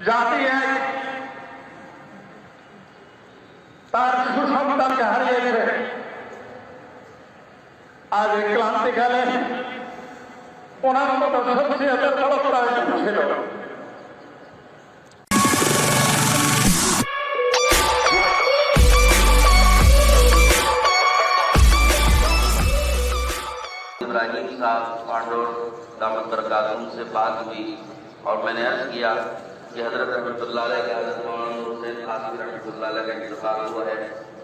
জাতি এক, তার সুসন্তানকে হারিয়েছে। আজ এই ক্লান্তিকালে ওনার মতো শখসিয়তের বড় প্রয়োজন ছিল। इब्राहिम साहब पांडोर दामद बरकातुहू से बात हुई और मैंने अर्ज किया कि हजरत रहमतुल्लाह अलैह के हजरत मौलाना हुसैन कासमी रहमतुल्लाह अलैह का इंतकाल हुआ है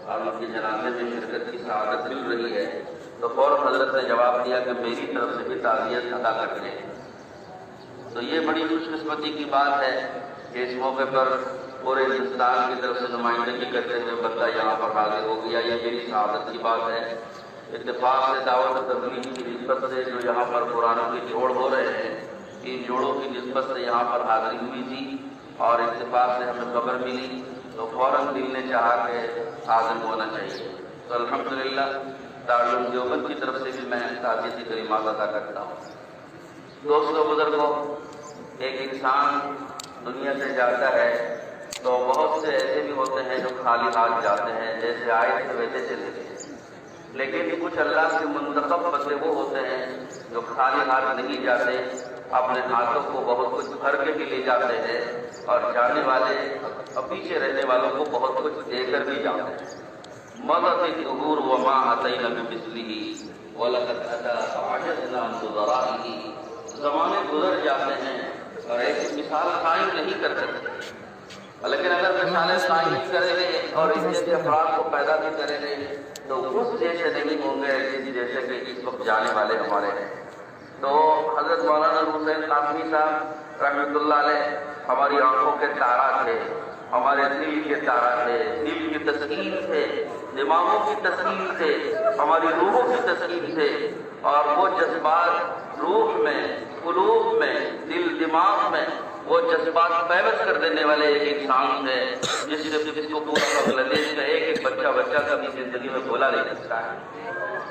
और उनके जनाजे में शिरकत की सआदत मिल रही है। तो फौरन हजरत ने जवाब दिया कि मेरी तरफ से भी ताज़ियत अदा कर लें। तो ये बड़ी खुशकिस्मती की बात है कि इस मौके पर पूरे हिंदुस्तान की तरफ से नुमाइंदगी करते हुए बंदा यहाँ पर हाजिर हो गया। ये मेरी सआदत की बात है। इत्तेफाक से दावत तबलीग की निस्बत से जो यहाँ पर कुरानों के जोड़ हो रहे हैं, इन जोड़ों की निस्बत से यहाँ पर हाजिरी हुई थी और इत्तेफाक से हमें खबर मिली तो फौरन दिल ने चाहा कि हाजिर होना चाहिए। तो अल्हम्दुलिल्लाह दारुल देवबंद की तरफ से भी मैं ताज़ियती कलिमात अदा करता हूँ। दोस्तों बुजुर्गों, एक इंसान दुनिया से जाता है तो बहुत से ऐसे भी होते हैं जो खाली हाथ जाते हैं, जैसे आए थे वैसे चले गए। लेकिन कुछ अल्लाह के मुंतखब बंदे वो होते हैं जो खाली हाथ नहीं जाते, अपने हाथों को बहुत कुछ भर के भी ले जाते हैं और जाने वाले और पीछे रहने वालों को बहुत कुछ देकर भी जाते हैं। मदद ज़ुहूर व मा अतैना बिमिस्लिही व लक़द अता अअजज़ना अन ज़राइही। ज़माने गुजर जाते हैं और एक मिसाल कायम नहीं कर सकते, लेकिन अगर मिसालें कायम करेंगे और इस जैसे अफराद को पैदा भी करेंगे तो उस जैसे नहीं होंगे जैसे कि इस वक्त जाने वाले हमारे हैं। तो हजरत मौलाना हुसैन कासमी साहब रहमतुल्लाह अलैह हमारी आंखों के तारा थे, हमारे दिल के तारा थे, दिल की तस्कीन थे, दिमागों की तस्कीन थे, हमारी रूहों की तस्कीन थे। और वो जज्बात रूह में, कुलूब में, दिल दिमाग में वो जज्बात पैदा कर देने वाले एक इंसान थे जिसको पूरा बांग्लादेश का एक बच्चा कभी जिंदगी में बोला नहीं सकता है।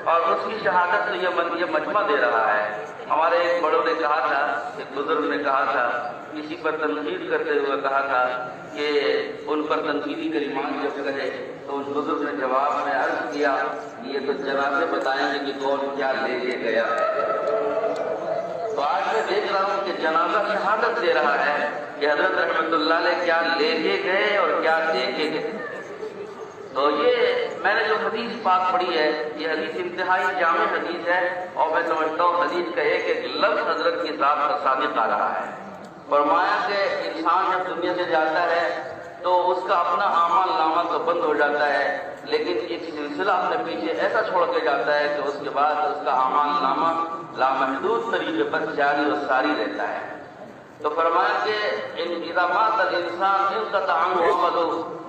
और उसकी शहादत तो ये मजमा दे रहा है। हमारे एक बड़ों ने कहा था, एक बुजुर्ग ने कहा था, किसी पर तनकीद करते हुए कहा था कि उन पर तनकीदी कलिमात जब कहे तो उस बुजुर्ग ने जवाब में अर्ज किया ये तो जनाज़े बताएंगे कि कौन क्या लेके गया है। तो आज मैं देख रहा हूँ कि जनाजा शहादत दे रहा है कि हजरत रहमतुल्लाह अलैह क्या लेके गए और क्या देके गए। तो ये मैंने जो हदीस पाक पढ़ी है, ये हदीस इंतहाई जामे हदीस है और मैं समझता हूँ हदीस का एक एक लफ्ज़ हजरत की ज़ात पर साबित आ रहा है। फरमाया कि इंसान जब दुनिया से जाता है तो उसका अपना आमाल नामा तो बंद हो जाता है, लेकिन एक सिलसिला अपने पीछे ऐसा छोड़ के जाता है कि उसके बाद उसका आमाल नामा लामहदूद तरीके पर जारी और सारी रहता है। तो फरमाया कि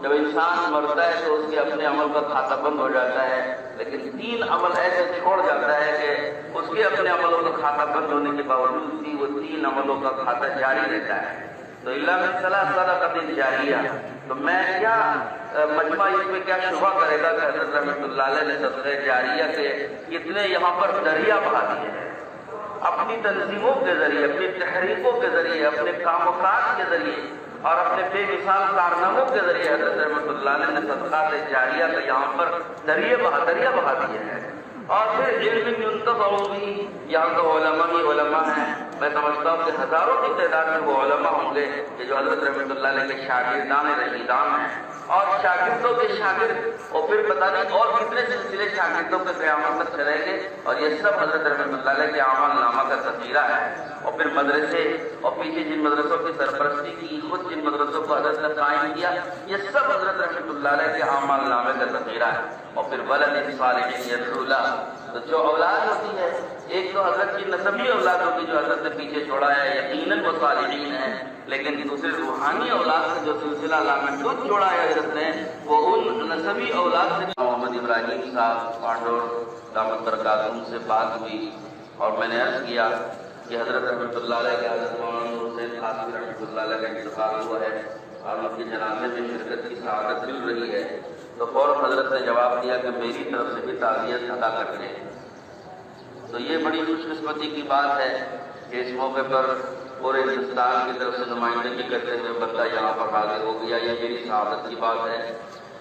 जब इंसान मरता है तो उसके अपने अमल का खाता बंद हो जाता है, लेकिन 3 अमल ऐसे छोड़ जाता है कि उसके अपने अमलों का खाता बंद होने के बावजूद भी वो 3 अमलों का खाता जारी रहता है। तो इल्ला मिन सलासतिन जारिया। तो मैं क्या मजमा इसमें क्या शुबा करेगा कि हज़रत रहमतुल्लाह अलैह ने सदक़े जारिया के कितने यहाँ पर दरिया बहा दिए हैं। अपनी तंजीमों के जरिए, अपनी तहरीकों के जरिए, अपने कामकाज के जरिए और अपने बेमिसाल कारनामों के जरिए हज़रत रहमतुल्लाह अलैह ने सदक़ात जारिया के यहाँ पर दरिया बहा दिए हैं। और फिर इल्म भी यहाँ तो उलमा ही उलमा हैं। मैं समझता हूँ कि हज़ारों की तादाद में वो उलमा होंगे कि जो हज़रत रहमतुल्लाह अलैह के शागिर्दान रशीदान हैं और शागिर्दों के शागिर्द और फिर पता नहीं और कितने सिलसिले शागिर्दों के क़यामत तक चलेंगे। और ये सब हज़रत रहमतुल्लाह अलैह के आमल नामा का तज़किरा है। और फिर मदरसे और पीछे जिन मदरसों की सरपरस्ती की, खुद जिन मदरसों को हज़रत ने कायम किया, ये सब हज़रत रहमतुल्लाह अलैह के आमल नामे का तज़किरा है। और फिर वलद सालिहिन यद'ू लह। तो जो औलाद होती है, एक तो हज़रत की नसबी औलाद होती जो हज़रत ने पीछे छोड़ा है, यकीनन वो सालिहीन है, लेकिन दूसरी रूहानी औलाद से जो सिलसिला लामहदूद जोड़ा है हज़रत ने, वो उन नसबी औलाद से। मोहम्मद इब्राहिम साहब पांडोर दामद बरकातुहू से बात हुई और मैंने अर्ज किया कि हजरत रहमतुल्लाह अलैह के हजरत मौलाना हुसैन कासमी रहमतुल्लाह अलैह का इंतकाल हुआ है और उनके जनाजे में शिरकत की सआदत मिल रही है। तो फौरन हजरत ने जवाब दिया कि मेरी तरफ से भी ताज़ियत अदा कर लें। तो ये बड़ी खुशकिस्मती की बात है कि इस मौके पर पूरे हिंदुस्तान की तरफ से नुमाइंदगी करते हुए बंदा यहाँ पर हाजिर हो गया। ये मेरी सआदत की बात है।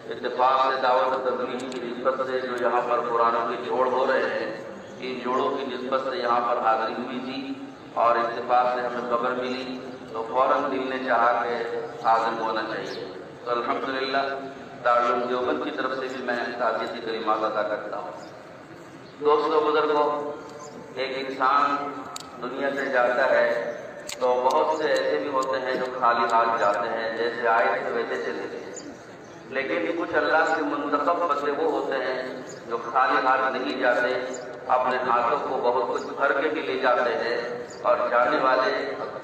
इत्तेफाक से दावत और तबलीग की निस्बत से जो यहाँ पर कुरानों के जोड़ हो रहे हैं, इन जोड़ों की निस्बत से यहाँ पर हाजिरी हुई थी और इत्तेफाक से हमें खबर मिली तो फौरन दिल ने चाहा कि हाजिर होना चाहिए। तो अल्हम्दुलिल्लाह दारुल देवबंद की तरफ से भी मैं ताज़ियती कलिमात अदा करता हूँ। दोस्तों बुजुर्गों, एक इंसान दुनिया से जाता है तो बहुत से ऐसे भी होते हैं जो खाली हाथ जाते हैं, जैसे आए थे वैसे चले गए। लेकिन कुछ अल्लाह के मुंतखब बंदे वो होते हैं जो खाली हाथ नहीं जाते, अपने हाथों को बहुत कुछ भर के भी ले जाते हैं और जाने वाले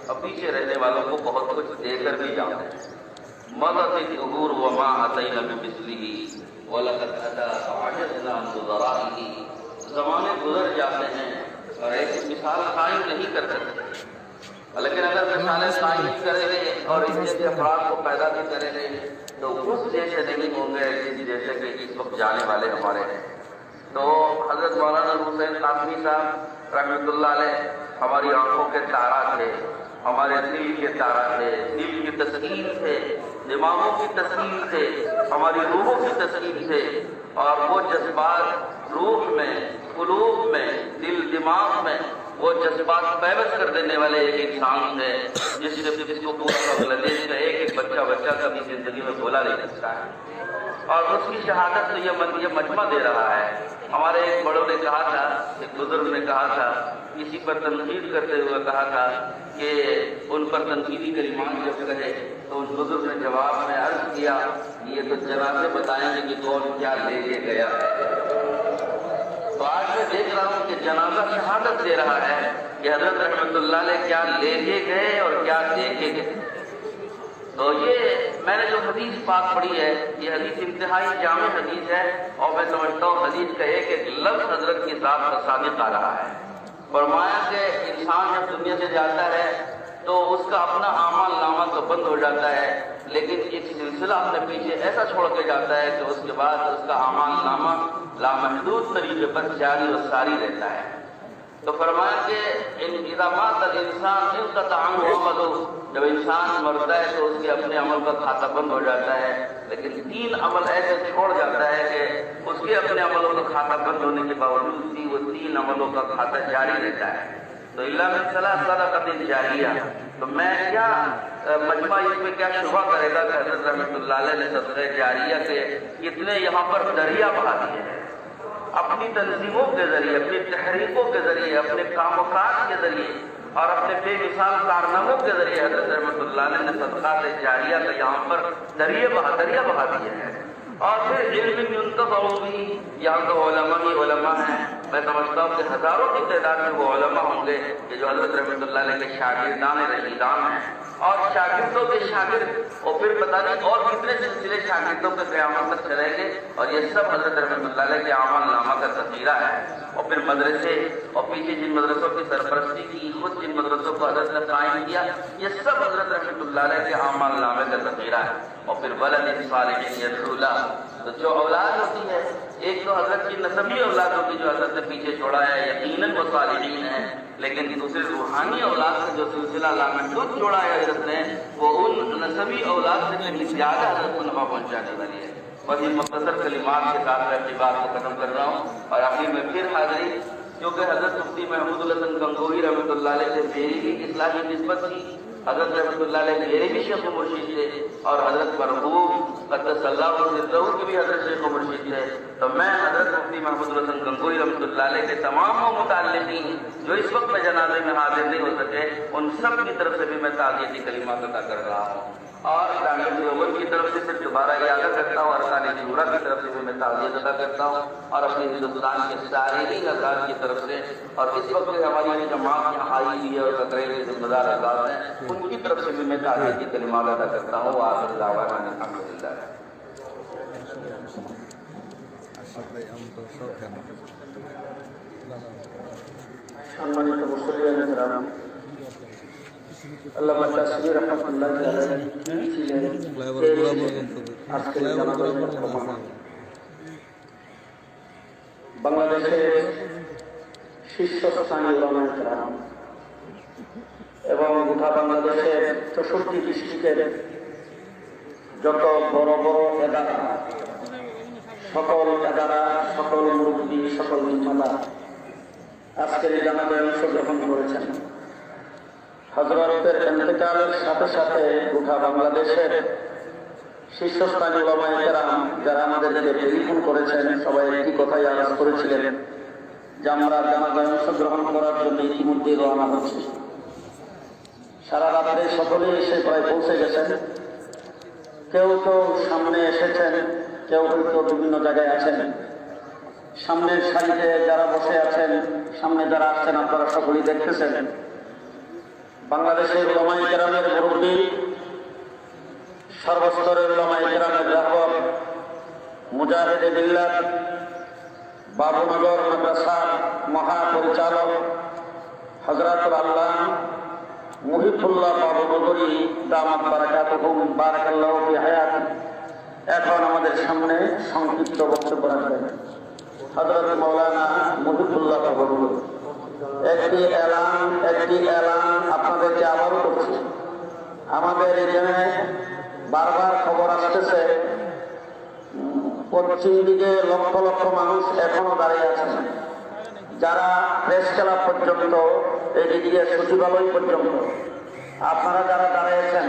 और पीछे रहने वालों को बहुत कुछ देकर भी जाते हैं। मदद उहूर व मा अतैना बिमिस्लिही व लक़द अता अअजज़ना अन नुज़राइही। ज़माने गुजर जाते हैं और एक मिसाल कायम नहीं कर सकते, लेकिन अगर मिसालें कायम करेंगे और इस जैसे अफराद को पैदा भी करेंगे तो उस जैसे नहीं होंगे जैसे कि इस वक्त जाने वाले हमारे हैं। तो हजरत मौलाना हुसैन कासमी साहब रहमतुल्लाह अलैह हमारी आंखों के तारा थे, हमारे दिल के तारा थे, दिल की तस्कीन थे, दिमागों की तस्कीन थे, हमारी रूहों की तस्कीन थे। और वो जज्बात रूह में, कुलूब में, दिल दिमाग में वो जज्बात पैबस कर देने वाले एक इंसान थे जिसको पूरा बांग्लादेश का एक बच्चा कभी जिंदगी में बोला नहीं सकता है। और उसकी शहादत तो ये मजमा दे रहा है। हमारे एक बड़ों ने कहा था, एक बुजुर्ग ने कहा था, किसी पर तनकीद करते हुए कहा था कि उन पर तनकीदी कलिमात जब कहे तो उस बुजुर्ग ने जवाब में अर्ज किया, ये तो जनाज़े बताएंगे कि कौन क्या लेके गया है। तो आज मैं देख रहा हूँ कि जनाजा शहादत दे रहा है कि हजरत रहमतुल्लाह अलैह क्या लेके गए और क्या देके गए। तो ये मैंने जो हदीस पाक पढ़ी है, ये हदीस इंतहाई जामे हदीस है और मैं समझता हूँ हदीस का एक एक लफ्ज़ हजरत की ज़ात का साबित आ रहा है। फरमाया कि इंसान जब दुनिया से जाता है तो उसका अपना आमाल नामा तो बंद हो जाता है, लेकिन एक सिलसिला अपने पीछे ऐसा छोड़ के जाता है कि उसके बाद उसका आमाल नामा लामहदूद तरीके पर जारी और सारी रहता है। तो फरमाया कि इज़ा मातल इंसान इंक़ता अन्हु अमलुहु, जब इंसान मरता है तो उसके अपने अमल का खाता बंद हो जाता है, लेकिन 3 अमल ऐसे छोड़ जाता है कि उसके अपने अमलों का खाता बंद होने के बावजूद भी वो 3 अमलों का खाता जारी रहता है। तो इल्ला मिन सलासतिन जारिया। तो मैं क्या मजमा इसमें क्या शुबा करेगा कि हज़रत रहमतुल्लाह अलैह ने सदक़े जारिया के कितने यहाँ पर दरिया बहा दिए हैं, अपनी तंजीमों के जरिए, अपनी तहरीकों के जरिए, अपने कामकाज के जरिए और अपने बेमिसाल कारनामों के जरिए हज़रत रहमतुल्लाह अलैह ने सदक़ात जारिया का यहाँ पर दरिया बहा दिए हैं। और फिर इल्म में उनका भी यहाँ तो उलमा ही उलमा है। मैं समझता हूँ कि हज़ारों की तादाद में वो उलमा होंगे कि जो हज़रत रहमतुल्लाह अलैह के शागिर्दान रशीदान हैं और शागिर्दों के शागिर्द, और फिर पता नहीं और कितने सिलसिले शागिर्दों के क़यामत तक चलेंगे। और ये सब हज़रत रहमतुल्लाह अलैह के आमाल नामा का ज़ख़ीरा है। और फिर मदरसे और पीछे जिन मदरसों की सरपरस्ती की, खुद जिन मदरसों को हज़रत ने कायम किया, ये सब हज़रत रहमतुल्लाह अलैह के आमाल नामे का ज़ख़ीरा है। और फिर वलद सालिहिन यदऊ लह, तो जो औलाद होती है, एक तो हज़रत की नसबी औलाद होती जो हज़रत ने पीछे छोड़ा है, यकीनन वो सालिहीन है, लेकिन दूसरी रूहानी औलाद से जो सिलसिला लामहदूद जोड़ा है हज़रत ने, वो उन नसबी औलाद से कहीं ज़्यादा हज़रत को नफा पहुँचाने वाली है। बस इन मुख्तसर कलिमात के साथ मैं अपनी बात को खत्म कर रहा हूँ और आखिर में फिर हाज़िरी, क्योंकि हज़रत मुफ्ती महमूदुल हसन गंगोही रहमतुल्लाह अलैह से मेरी भी इस्लाही निस्बत थी, हज़रत रहमतुल्लाह अलैह मेरे भी शेख मुर्शिद थे और हज़रत मरहूम क़द्दसल्लाहु सिर्रहू के भी हज़रत शेख मुर्शिद थे। तो मैं हज़रत मुफ्ती महमूदुल हसन गंगोही रहमतुल्लाह अलैह के तमाम मुताल्लिक़ीन जो इस वक्त में जनाज़े में हाजिर नहीं हो सके, उन सब की तरफ से भी मैं ताज़ियती कलिमात अदा कर रहा हूँ। और दारुल देवबंद की तरफ से फिर दोबारा याद करता हूँ, अरकान शूरा की तरफ से भी मैं ताज़ियत अदा करता हूँ और अपने हिंदुस्तान के सारे ही हज़रात की तरफ से, और इस वक्त हमारी जमात यहाँ आई हुई है और कतरे के जिम्मेदार हज़रात हैं, उनकी तरफ से भी मैं ताज़ियती कलिमात अदा करता हूँ। आखिर दावाना अल्हम्दुलिल्लाह। সম্মানিত মুসল্লিয়ান কিরাম, আল্লামা তাসমির রাহমাতুল্লাহ আলাইহি ছিলেন আজকের জানাজার মেহমান। বাংলাদেশের শীর্ষস্থানীয় উলামায়ে কেরাম, এবং গোটা বাংলাদেশের 64 ডিস্ট্রিক্টের যত বড় বড় এদারা, সকল এদারা, সকল মুরব্বী, সকল নির্মাতা আজকের এই জানাজায় অংশগ্রহণ করেছেন। হযরতের ইন্তেকালের সাথে সাথে গোটা বাংলাদেশের শীর্ষস্থানীয় উলামায়ে কেরাম যারা আমাদেরকে টেলিফোন করেছেন, সবাই একটি কথাই আওয়াজ করেছিলেন যে আমরা জানাজায় অংশগ্রহণ করার জন্য ইতিমধ্যে রওনা হচ্ছি। সারা রাত্রে সকলেই এসে প্রায় পৌঁছে গেছেন। কেউ কেউ সামনে এসেছেন, কেউ হয়তো বিভিন্ন জায়গায় আছেন। সামনের সারিতে যারা বসে আছেন, সামনে যারা আসছেন, আপনারা সকলেই দেখতেছেন। বাংলাদেশের উলামায়ে কেরামের মুরব্বী, সর্বস্তরের উলামায়ে কেরামের রাহবার, মুজাহিদে মিল্লাত, বাবুনগর মাদ্রাসার মহাপরিচালক হযরতুল আল্লাহ মুহিবুল্লাহ বাবুনগরী দামাত বারাকাতুহুম বারাকাল্লাহু ফি হায়াতি এখন আমাদের সামনে সংক্ষিপ্ত বক্তব্য রাখবেন হযরত মাওলানা মুহিবুল্লাহ বাবুনগরী। একটি এলান আপনাদেরকে আবারও করছি। আমাদের এখানে বারবার খবর আসতেছে পশ্চিম দিকে লক্ষ লক্ষ মানুষ এখনো দাঁড়িয়ে আছেন, যারা প্রেস ক্লাব পর্যন্ত, এদিকে সচিবালয় পর্যন্ত আপনারা যারা দাঁড়িয়েছেন,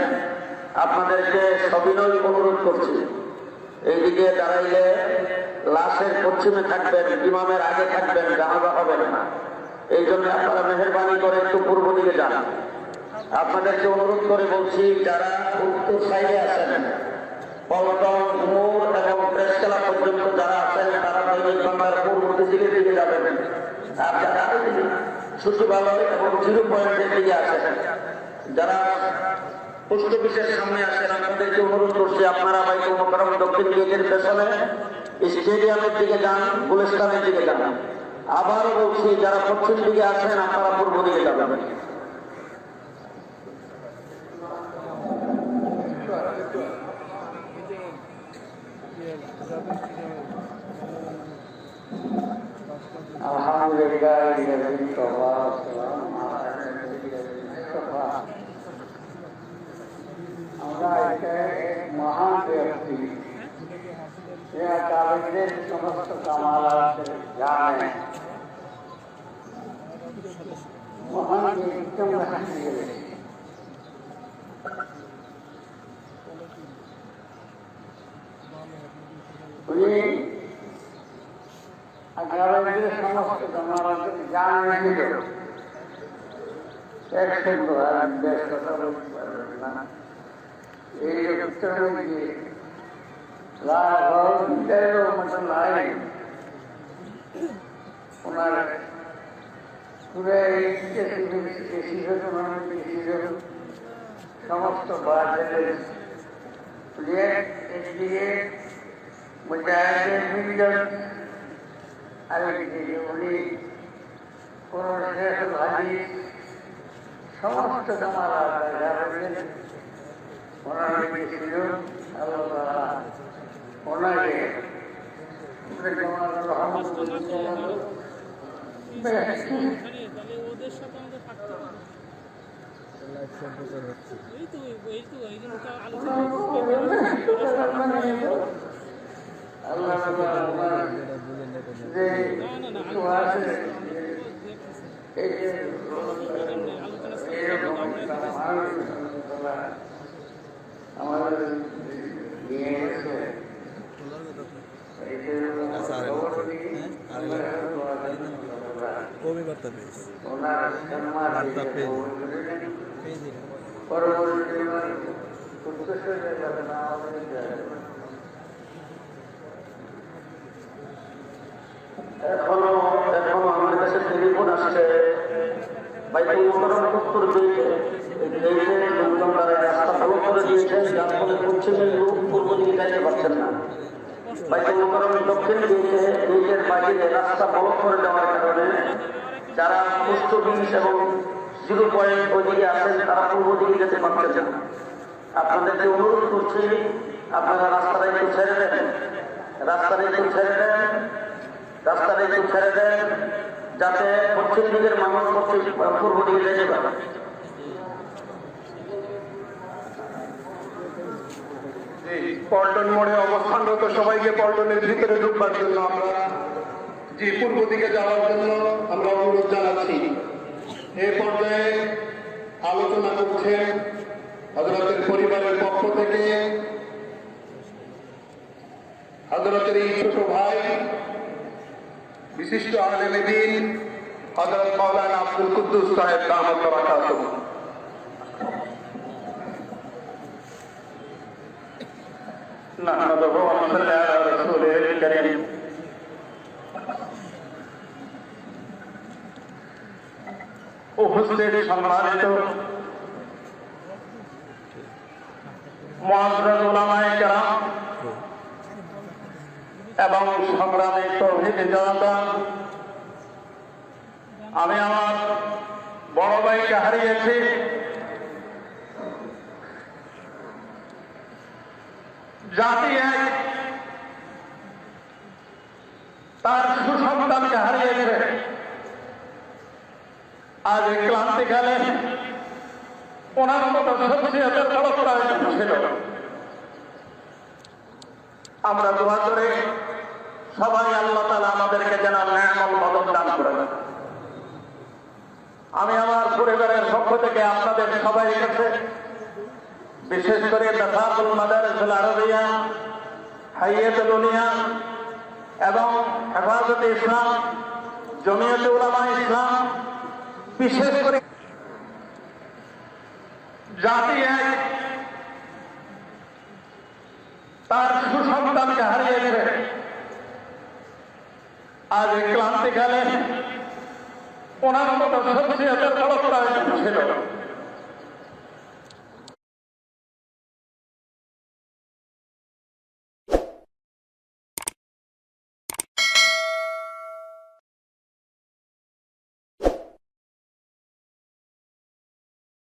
আপনাদেরকে সবিনয় অনুরোধ করছি, এইদিকে দাঁড়াইলে লাশের পশ্চিমে থাকবেন, ইমামের আগে থাকবেন, জানাজা হবে না। এই জন্য আপনারা মেহেরবানি করে একটু পূর্ব দিকে যান। আপনাদেরকে অনুরোধ করে বলছি, যারা উত্তর সাইডে আছেন, পল্টন, মোড় এবং প্রেস ক্লাব পর্যন্ত যারা আছেন, তারা দৈনিক বাংলার পূর্ব দিকে দিকে যাবেন। আর যারা সচিবালয় এবং 0 পয়েন্টের দিকে আছেন, যারা পোস্ট অফিসের সামনে আসেন, আপনাদেরকে অনুরোধ করছি আপনারা বাইতুল মোকাররম দক্ষিণ গেটের পেছনে স্টেডিয়ামের দিকে যান, গুলিস্তানের দিকে যান। আবারও বলছি, যারা পশ্চিম দিকে আছেন, আপনারা পূর্ব দিকে যাবেন। আমরা মহান ব্যক্তি, তাদের সমস্ত কামাল জানেন, মহান একদম হাসি গেলেন। উনি আগামীদের সমস্ত কামাল জানেন, একশো আর বেশ কথা বলতে পারবেন না। এই উত্তরে গিয়ে ওনার সমস্ত বাজারের দিয়ে মুজাহিদের মিল্লাত, আরেকদিকে উনি কোরআন হাদিস সমস্ত কামাল ওনার ছিল। আল্লাহ ওনাকে আমাদের এখনো আমার কাছে টেলিফোন আসছে, বাইতুল মোকাররম উত্তর দিকে রাস্তা ব্লক করে দিয়েছেন, যার ফলে পশ্চিমের লোক পূর্ব দিকে যাইতে পারছেন না। বাইতুল মোকাররম দক্ষিণ দিকে গেটের বাহিরে রাস্তা ব্লক করে দেওয়ার কারণে যারা পোস্ট অফিস এবং 0 পয়েন্ট ওইদিকে আছেন, তারা পূর্ব দিকে যেতে পারছেন না। আপনাদেরকে অনুরোধ করছি, আপনারা রাস্তাটা একটু ছেড়ে দেন, রাস্তাটা একটু ছেড়ে দেন, যাতে পশ্চিম দিকের মানুষ পূর্ব দিকে যেতে পারে। পল্টন মোড়ে অবস্থানরত সবাইকে পল্টনের ভিতরে ঢুকবার জন্য আমরা পূর্ব দিকে যাওয়ার জন্য আমরা অনুরোধ জানাচ্ছি। এই পর্যায়ে আলোচনা করছেন হযরতের পরিবারের পক্ষ থেকে হযরতের এই ছোট ভাই বিশিষ্ট আলেমে দ্বীন হযরত মাওলানা আব্দুল কুদ্দুস সাহেব দামাত বরকাতুহু। نحمده ونصلي على رسوله الكريم উপস্থিত সম্মানিত মুআজ্জাজ উলামায়ে কেরাম এবং সংগ্রামী তৌহিদি জনতা, আমি আমার বড় ভাইকে হারিয়েছি। জাতি এক, তার সুসন্তানকে হারিয়েছে। আজ এই ক্লান্তিকালে ওনার মতো শখসিয়তের বড় প্রয়োজন ছিল। আমরা দোয়া করে সবাই আল্লাহ তাআলা আমাদেরকে যেন নেয়ামত বদল দান করেন। আমি আমার পরিবারের পক্ষ থেকে আপনাদের সবাই কাছে, বিশেষ করে দাফাতুল মাদারিসুল আরবিয়া, হাইয়াতুল উলিয়া এবং হেফাজতে ইসলাম, জমিয়তে উলামায়ে ইসলাম, বিশেষ করে জাতি এক, তার সুসন্তানকে হারিয়েছে। আজ এই ক্লান্তিকালে ওনার মতো শখসিয়তের বড় প্রয়োজন ছিল।